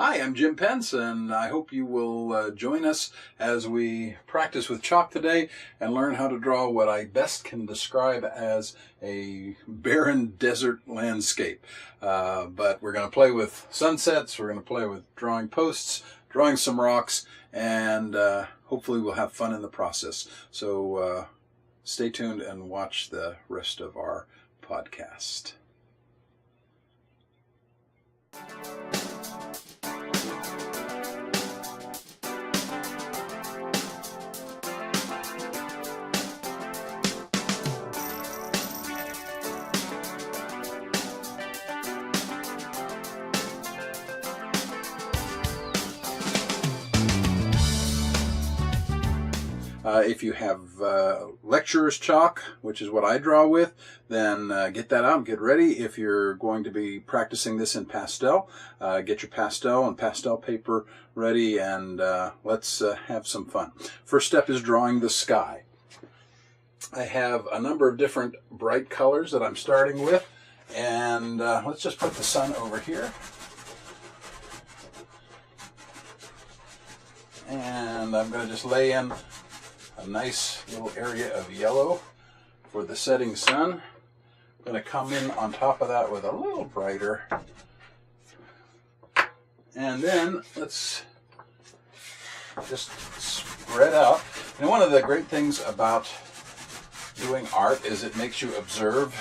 Hi, I'm Jim Pence, and I hope you will join us as we practice with chalk today and learn how to draw what I best can describe as a barren desert landscape. But we're going to play with sunsets, we're going to play with drawing posts, drawing some rocks, and hopefully we'll have fun in the process. So stay tuned and watch the rest of our podcast. If you have lecturer's chalk, which is what I draw with, then get that out and get ready. If you're going to be practicing this in pastel, get your pastel and pastel paper ready, and let's have some fun. First step is drawing the sky. I have a number of different bright colors that I'm starting with, and let's just put the sun over here. And I'm going to just lay in a nice little area of yellow for the setting sun. I'm going to come in on top of that with a little brighter. And then let's just spread out. And one of the great things about doing art is it makes you observe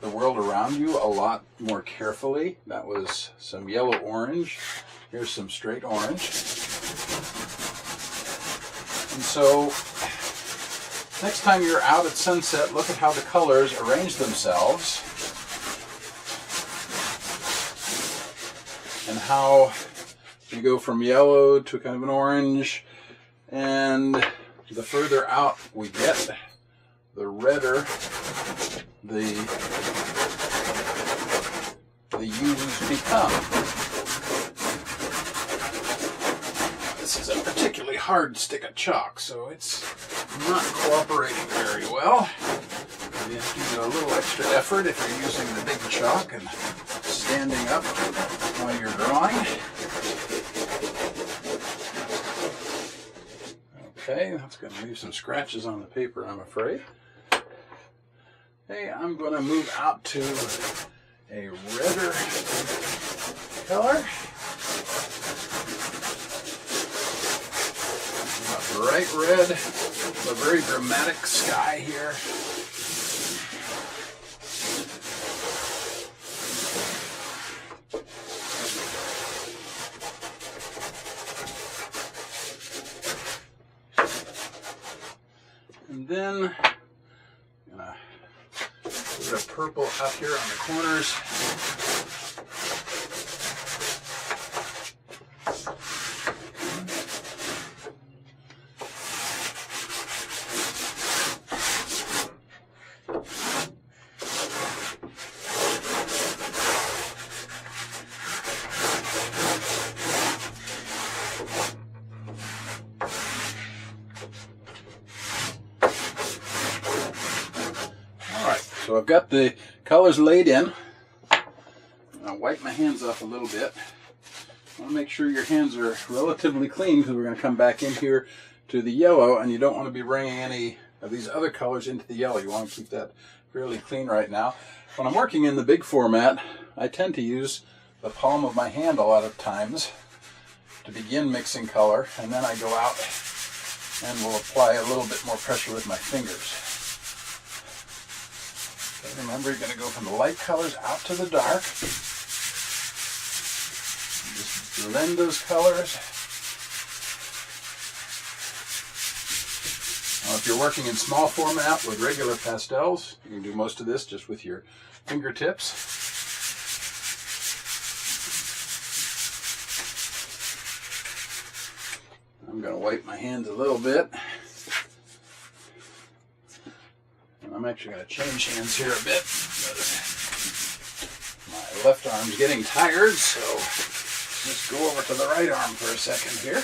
the world around you a lot more carefully. That was some yellow orange. Here's some straight orange. And so, next time you're out at sunset, look at how the colors arrange themselves and how you go from yellow to kind of an orange, and the further out we get, the redder the hues become. This is a particularly hard stick of chalk, so it's not cooperating very well. You have to do a little extra effort if you're using the big chalk and standing up while you're drawing. Okay, that's going to leave some scratches on the paper, I'm afraid. Okay, I'm going to move out to a redder color. Bright red, a very dramatic sky here. And then I'm gonna put a purple up here on the corners. So I've got the colors laid in. I'll wipe my hands off a little bit. I want to make sure your hands are relatively clean because we're going to come back in here to the yellow, and you don't want to be bringing any of these other colors into the yellow. You want to keep that fairly clean right now. When I'm working in the big format, I tend to use the palm of my hand a lot of times to begin mixing color, and then I go out and will apply a little bit more pressure with my fingers. Remember, you're going to go from the light colors out to the dark. Just blend those colors. Now, if you're working in small format with regular pastels, you can do most of this just with your fingertips. I'm going to wipe my hands a little bit. I'm actually going to change hands here a bit. My left arm's getting tired, so let's go over to the right arm for a second here.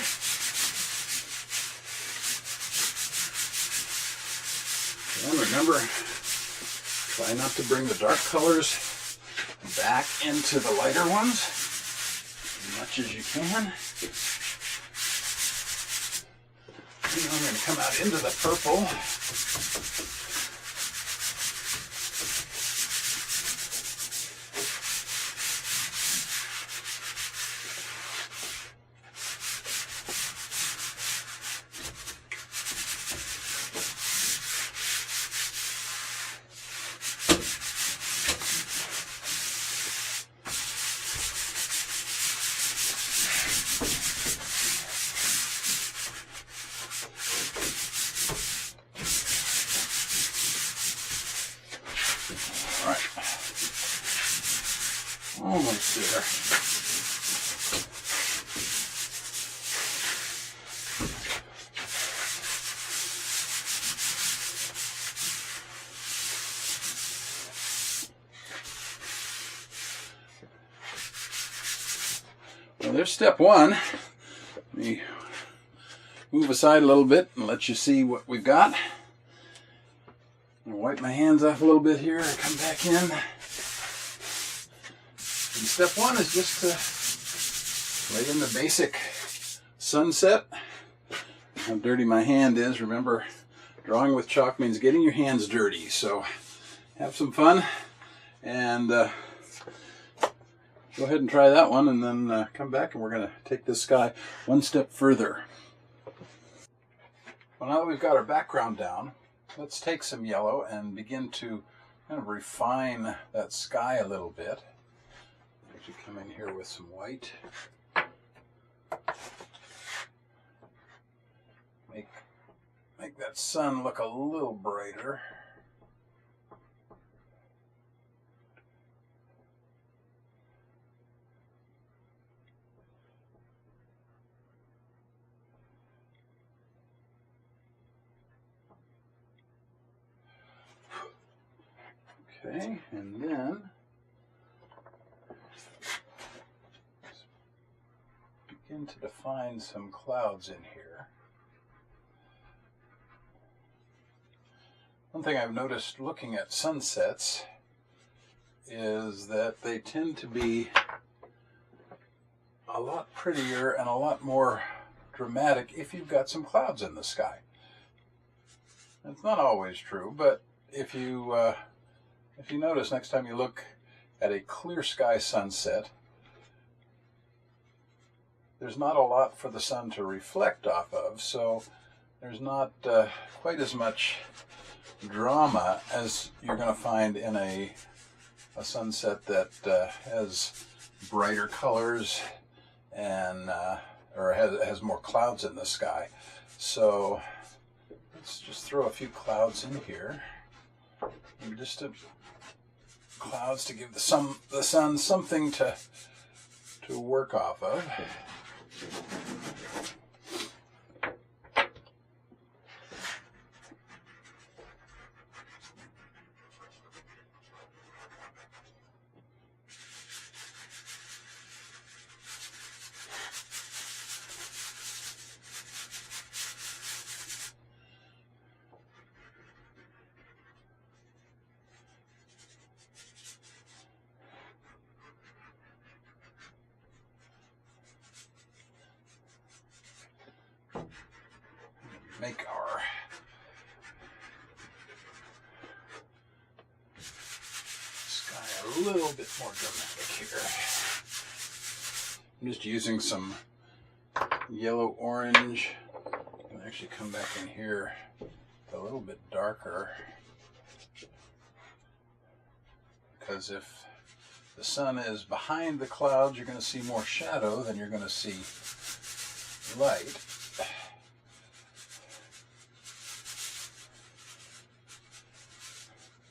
And remember, try not to bring the dark colors back into the lighter ones. as much as you can. And I'm going to come out into the purple. Almost there. Well, there's step one. Let me move aside a little bit and let you see what we've got. I'll wipe my hands off a little bit here and come back in. And step one is just to lay in the basic sunset. How dirty my hand is. Remember, drawing with chalk means getting your hands dirty. So have some fun and go ahead and try that one, and then come back and we're going to take this sky one step further. Well, now that we've got our background down, let's take some yellow and begin to kind of refine that sky a little bit. Actually come in here with some white. Make that sun look a little brighter. Okay, and then begin to define some clouds in here. One thing I've noticed looking at sunsets is that they tend to be a lot prettier and a lot more dramatic if you've got some clouds in the sky. It's not always true, but if you notice next time you look at a clear sky sunset, there's not a lot for the sun to reflect off of, so there's not quite as much drama as you're going to find in a sunset that has brighter colors and or has more clouds in the sky. So let's just throw a few clouds in here, and just clouds to give the sun something to work off of. Make our sky a little bit more dramatic here. I'm just using some yellow orange. I can actually come back in here a little bit darker, because if the sun is behind the clouds, you're going to see more shadow than you're going to see light.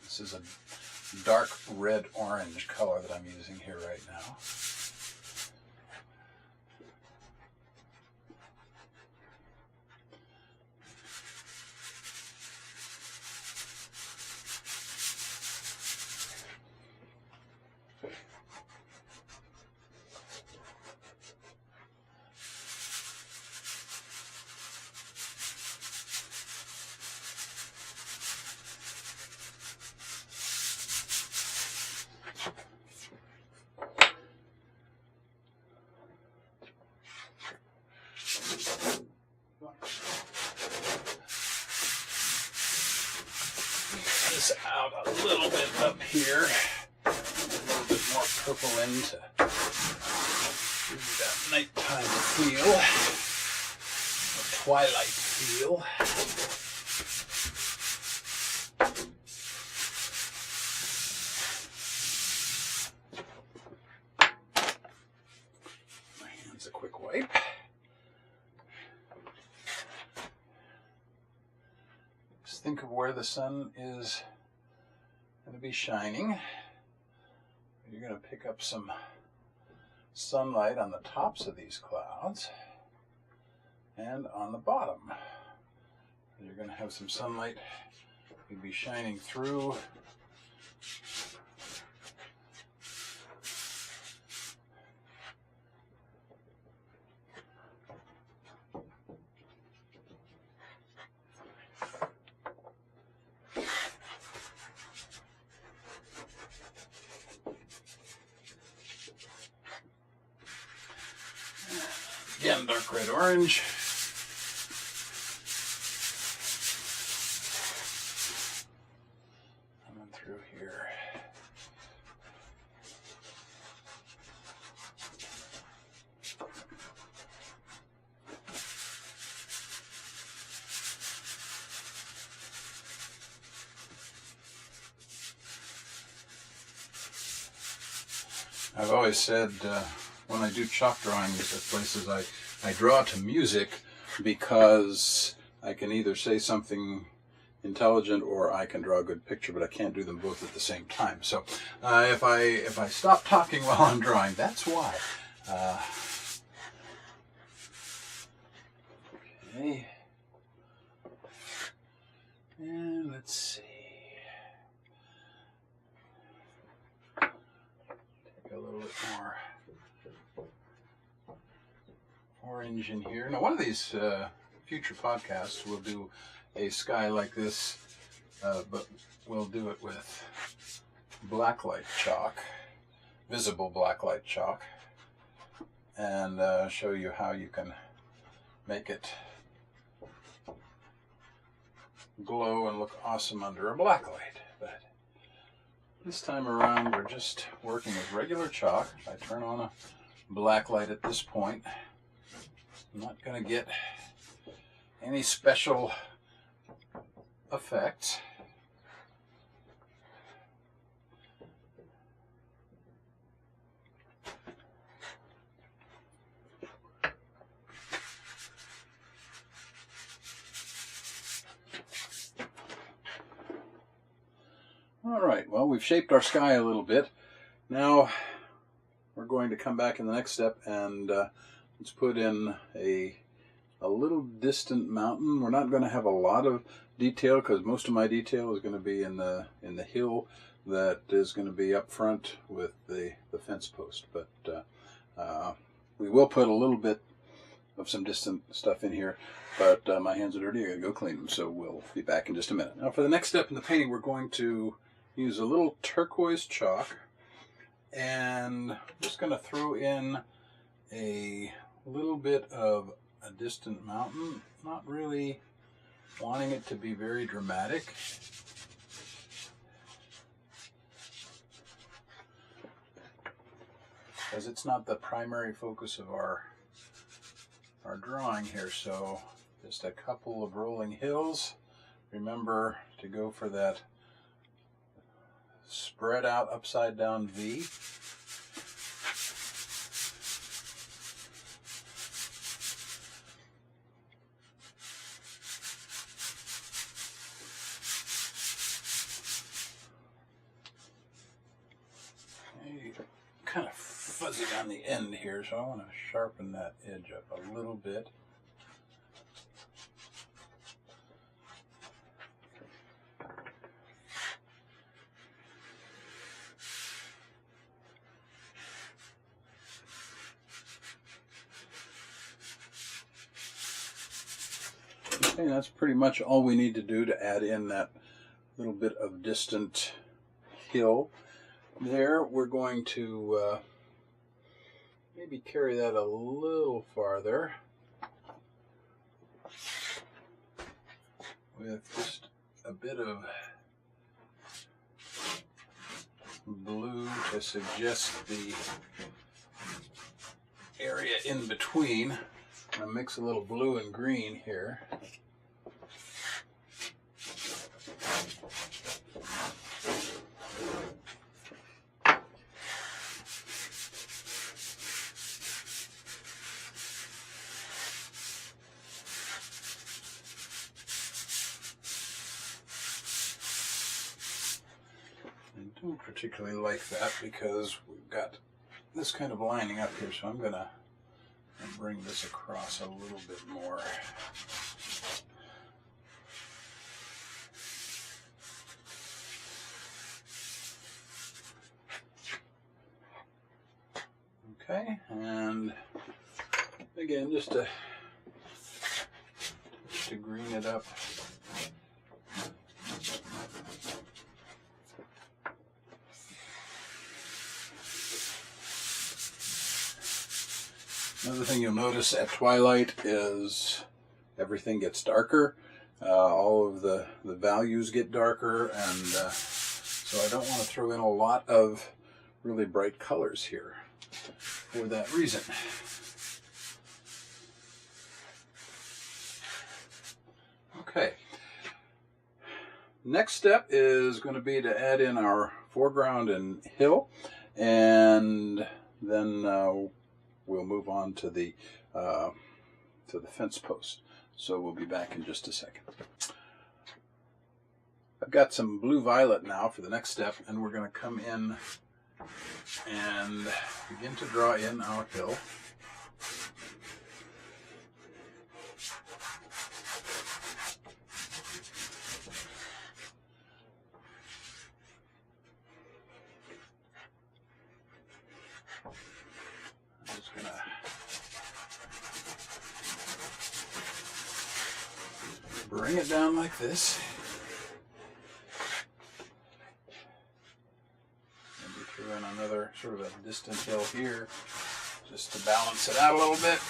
This is a dark red-orange color that I'm using here right now. out a little bit up here. A little bit more purple in to give you that nighttime feel, or twilight feel. My hand's a quick wipe. Just think of where the sun is going to be shining. You're going to pick up some sunlight on the tops of these clouds and on the bottom. You're going to have some sunlight you'll be shining through. Again, dark red orange. Coming through here. I've always said when I do chalk drawings at places, I draw to music because I can either say something intelligent or I can draw a good picture, but I can't do them both at the same time. So if I stop talking while I'm drawing, that's why. Okay. And let's see. Take a little bit more orange in here. Now, one of these future podcasts will do a sky like this, but we'll do it with blacklight chalk, visible blacklight chalk, and show you how you can make it glow and look awesome under a blacklight. But this time around, we're just working with regular chalk. I turn on a blacklight at this point. I'm not going to get any special effects. All right, well, we've shaped our sky a little bit. Now we're going to come back in the next step and let's put in a little distant mountain. We're not going to have a lot of detail because most of my detail is going to be in the hill that is going to be up front with the fence post. But we will put a little bit of some distant stuff in here. But my hands are dirty. I got to go clean them. So we'll be back in just a minute. Now for the next step in the painting, we're going to use a little turquoise chalk, and I'm just going to throw in a little bit of a distant mountain, not really wanting it to be very dramatic. Because it's not the primary focus of our drawing here, so just a couple of rolling hills. Remember to go for that spread out upside down V. Kind of fuzzy on the end here, so I want to sharpen that edge up a little bit. Okay, that's pretty much all we need to do to add in that little bit of distant hill. There, we're going to maybe carry that a little farther with just a bit of blue to suggest the area in between. I'm going to mix a little blue and green here. I don't particularly like that because we've got this kind of lining up here, so I'm going to bring this across a little bit more. Okay, and again, just to green it up. Another thing you'll notice at twilight is everything gets darker. All of the values get darker, and so I don't want to throw in a lot of really bright colors here for that reason. Okay. Next step is going to be to add in our foreground and hill, and then we'll move on to the fence post. So we'll be back in just a second. I've got some blue violet now for the next step, and we're going to come in and begin to draw in our hill. I'm just going to bring it down like this. Maybe throw in another sort of a distant hill here just to balance it out a little bit.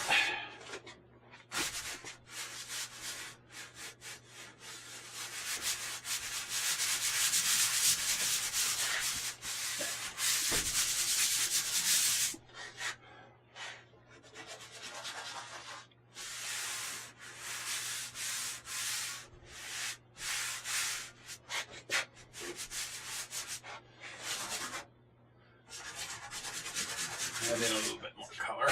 Add in a little bit more color.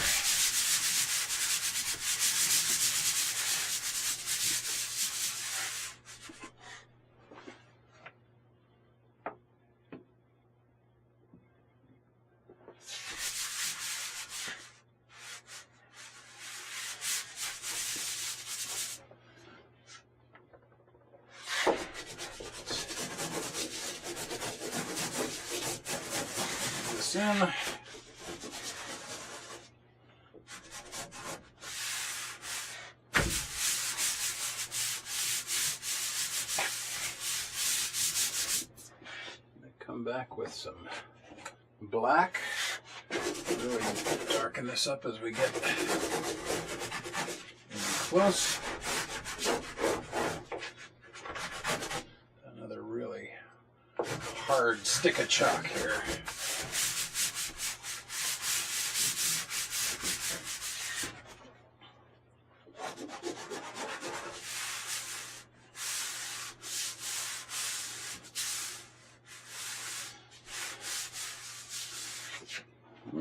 Put this in. Come back with some black. Really darken this up as we get close. Another really hard stick of chalk here.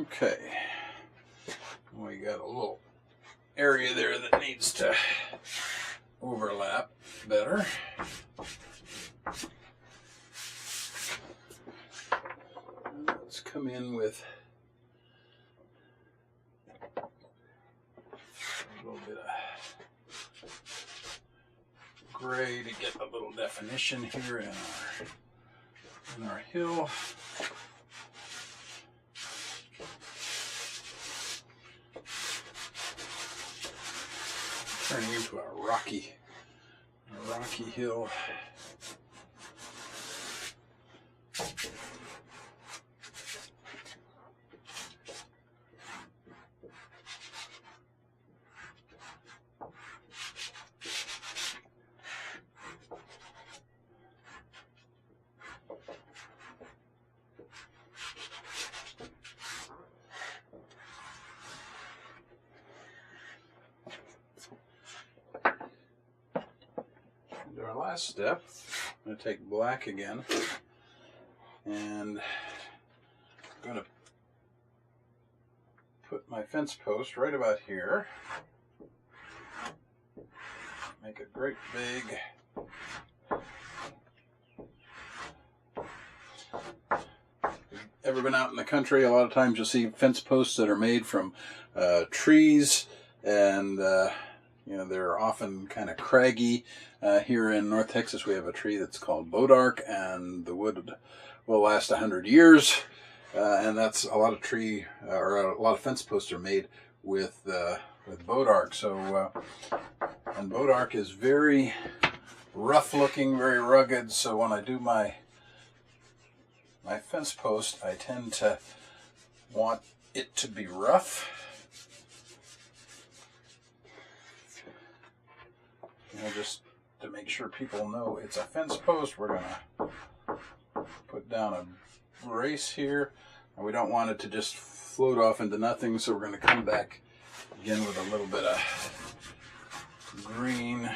Okay, we got a little area there that needs to overlap better. Let's come in with a little bit of gray to get a little definition here in our hill. Turning into a rocky hill. last step, I'm going to take black again, and I'm going to put my fence post right about here. Make a great big ever been out in the country, a lot of times you'll see fence posts that are made from trees, and you know, they're often kind of craggy. Here in North Texas we have a tree that's called bodark, and the wood will last 100 years, and that's a lot of tree or a lot of fence posts are made with bodark. So and bodark is very rough looking, very rugged, so when I do my fence post, I tend to want it to be rough. You know, just to make sure people know it's a fence post, we're going to put down a brace here. And we don't want it to just float off into nothing, so we're going to come back again with a little bit of green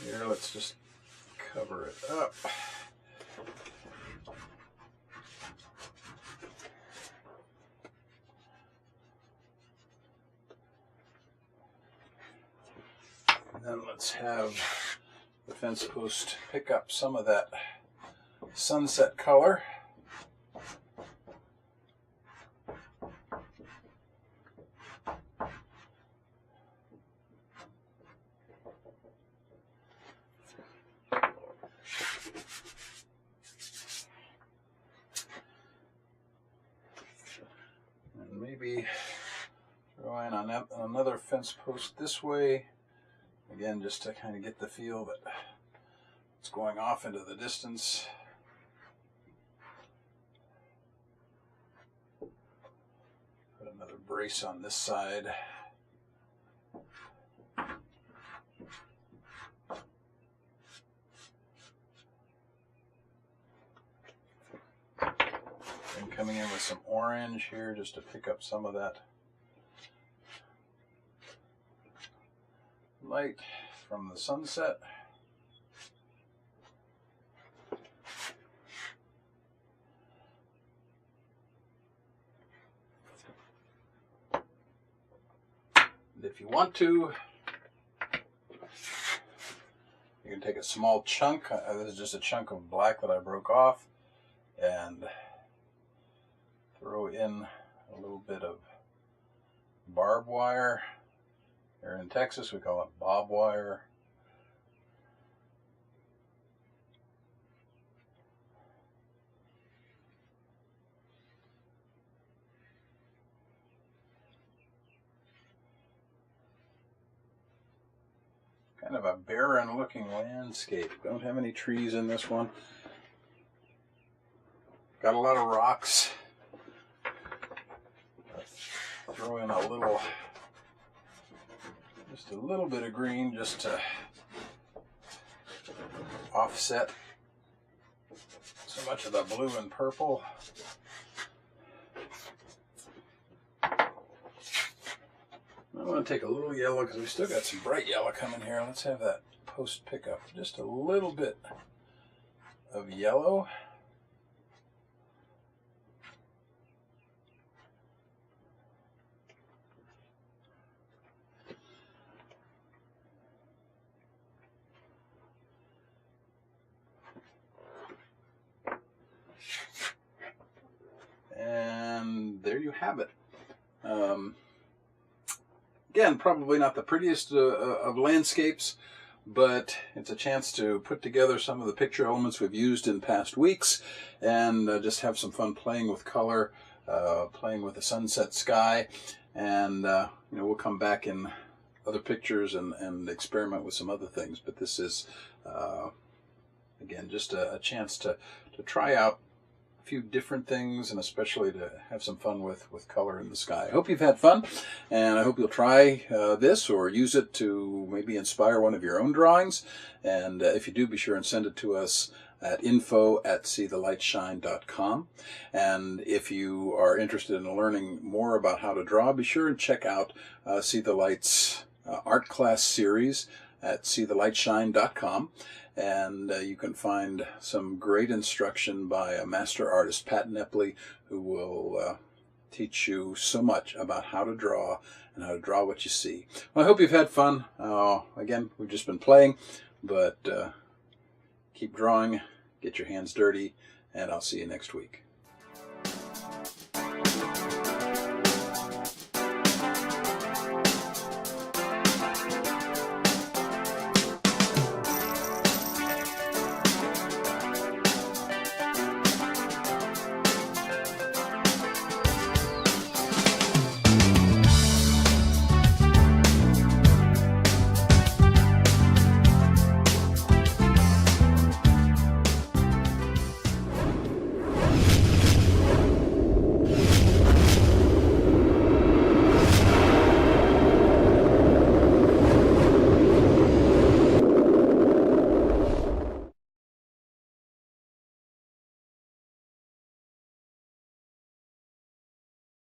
here. Let's just cover it up. And then let's have the fence post pick up some of that sunset color. And maybe throw in another fence post this way. Again, just to kind of get the feel that it's going off into the distance. Put another brace on this side. And coming in with some orange here just to pick up some of that light from the sunset. And if you want to, you can take a small chunk. This is just a chunk of black that I broke off, and throw in a little bit of barbed wire. Here in Texas, we call it bob wire. Kind of a barren looking landscape. Don't have any trees in this one. Got a lot of rocks. Throw in a little, just a little bit of green just to offset so much of the blue and purple. I want to take a little yellow because we still got some bright yellow coming here. Let's have that post pick up just a little bit of yellow. And there you have it. Again, probably not the prettiest of landscapes, but it's a chance to put together some of the picture elements we've used in past weeks, and just have some fun playing with color, playing with the sunset sky, and you know, we'll come back in other pictures and experiment with some other things. But this is again just a chance to try out few different things, and especially to have some fun with color in the sky. I hope you've had fun, and I hope you'll try this or use it to maybe inspire one of your own drawings. And if you do, be sure and send it to us at info@seethelightshine.com. And if you are interested in learning more about how to draw, be sure and check out See the Light's art class series at seethelightshine.com. and you can find some great instruction by a master artist, Pat Nepley, who will teach you so much about how to draw and how to draw what you see. Well, I hope you've had fun. Again, we've just been playing, but keep drawing, get your hands dirty, and I'll see you next week.